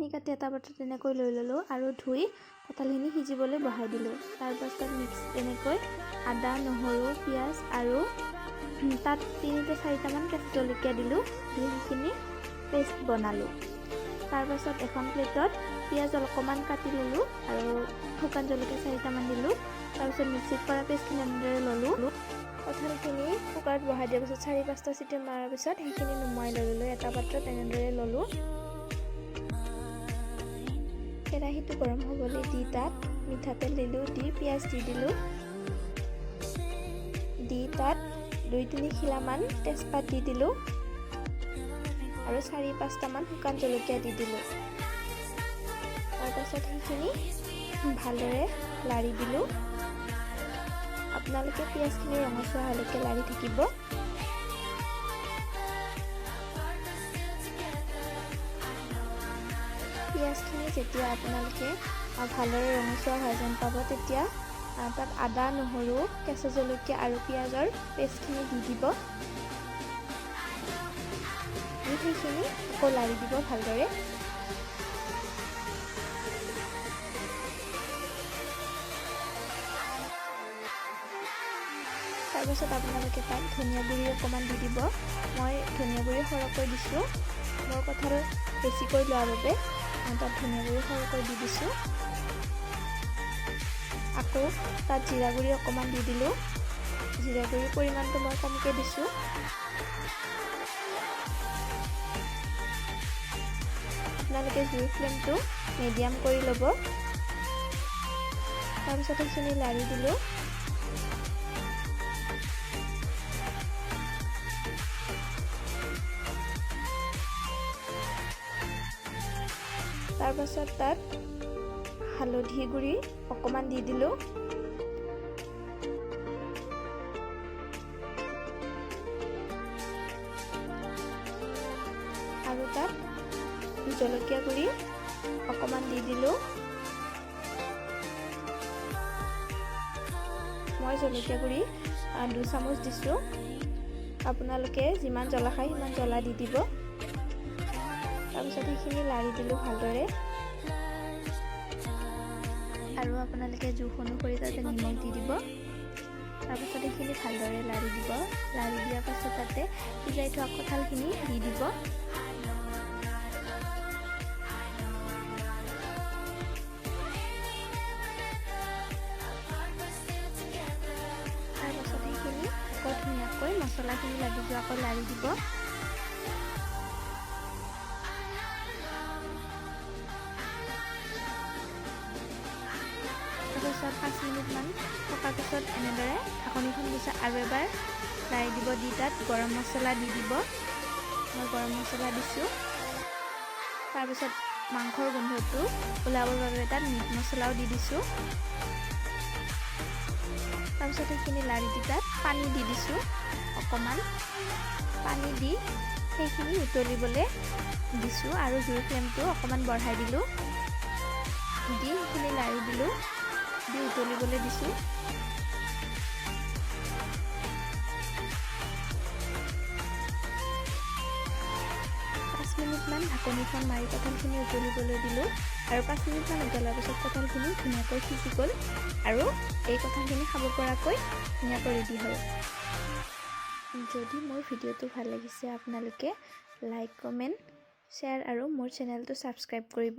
কঁঠালখিনি কাটি এটা পাত্ৰত তেনেকৈ লৈ ল'লোঁ আৰু ধুই কঁঠালখিনি সিজিবলৈ বহাই দিলোঁ। তাৰপাছত তেনেকৈ আদা, নহৰু, পিঁয়াজ আৰু তাত 3-4টামান কেঁচা জলকীয়া দিলোঁ। দি সেইখিনি পেষ্ট বনালোঁ। তাৰপাছত এখন প্লেটত পিঁয়াজ অকণমান কাটি ল'লোঁ আৰু শুকান জলকীয়া 4টামান দিলোঁ। তাৰপিছত মিক্সিত কৰা পেষ্টখিনি এনেদৰে ল'লোঁ। কঁঠালখিনি কুকাৰত বহাই দিয়াৰ পিছত 4-5টা চিটি মৰাৰ পিছত সেইখিনি নুমাই ল'লোঁ। এটা পাত্ৰত এনেদৰে ল'লোঁ। কেৰাহীটো গৰম হ'বলৈ দি তাত মিঠাতেল দিলোঁ। দি পিঁয়াজ দি দিলোঁ। দি তাত 2-3 খিলামান তেজপাত দি দিলোঁ আৰু 4-5টামান শুকান জলকীয়া দি দিলোঁ। তাৰপাছত সেইখিনি ভালদৰে লাৰি দিলোঁ। আপোনালোকে পিঁয়াজখিনি ৰঙচুৱা হোৱালৈকে লাৰি থাকিব। পিঁয়াজখিনি যেতিয়া আপোনালোকে ভালদৰে ৰঙচুৱা হোৱা যেন পাব, তেতিয়া তাত আদা, নহৰু, কেঁচা জলকীয়া আৰু পিঁয়াজৰ পেষ্টখিনি দি দিব। সেইখিনি আকৌ লাৰি দিব ভালদৰে। তাৰপাছত আপোনালোকে তাত ধনিয়া গুড়ি অকণমান দি দিব। মই ধনিয়া গুড়ি সৰহকৈ দিছোঁ। মোৰ কঁঠাল বেছিকৈ লোৱাৰ বাবে তাত ধনিয়া গুড়ি সৰহকৈ দি দিছোঁ। আকৌ তাত জিৰা গুড়ি অকণমান দি দিলোঁ। জিৰা গুড়িৰ পৰিমাণটো মই কমকৈ দিছোঁ। আপোনালোকে জুইৰ ফ্লেমটো মিডিয়াম কৰি ল'ব। তাৰপিছত সেইখিনি লাৰি দিলোঁ। তাৰপাছত তাত হালধি গুড়ি অকণমান দি দিলোঁ। আৰু তাত জলকীয়া গুড়ি অকণমান দি দিলোঁ। মই জলকীয়া গুড়ি 2 চামুচ দিছোঁ। আপোনালোকে যিমান জ্বলা খায় সিমান জ্বলা দি দিব। তাৰপিছত সেইখিনি লাৰি দিলোঁ ভালদৰে। আৰু আপোনালোকে জোখ অনুসৰি তাতে নিমখ দি দিব। তাৰপিছত সেইখিনি ভালদৰে লাৰি দিব। লাৰি দিয়াৰ পাছত তাতে সিজাই থোৱা কঁঠালখিনি দি দিব। তাৰপাছত সেইখিনি আকৌ ধুনীয়াকৈ মছলাখিনি লাগি যোৱাকৈ লাৰি দিব। তাৰপিছত 5 মিনিটমান থকাৰ পিছত এনেদৰে ঢাকনিখন গুচাই আৰু এবাৰ লাৰি দিব। দি তাত গৰম মছলা দি দিব। মই গৰম মছলা দিছোঁ। তাৰপিছত মাংসৰ গোন্ধটো ওলাবৰ বাবে তাত মিট মছলাও দি দিছোঁ। তাৰপিছত সেইখিনি লাৰি দি তাত পানী দি দিছোঁ। অকণমান পানী দি সেইখিনি উতলিবলৈ দিছোঁ আৰু জুইৰ ফ্লেমটো অকণমান বঢ়াই দিলোঁ। দি সেইখিনি লাৰি দিলোঁ। দি উতলিবলৈ দিছোঁ। 5 মিনিটমান ঢাকনিখন মাৰি কঁঠালখিনি উতলিবলৈ দিলোঁ আৰু 5 মিনিটমান উতলাৰ পিছত কঁঠালখিনি ধুনীয়াকৈ সিজি গ'ল আৰু এই কঁঠালখিনি খাব পৰাকৈ ধুনীয়াকৈ ৰেডি হ'ল। যদি মোৰ ভিডিঅ'টো ভাল লাগিছে আপোনালোকে লাইক, কমেণ্ট, শ্বেয়াৰ আৰু মোৰ চেনেলটো ছাবস্ক্ৰাইব কৰিব।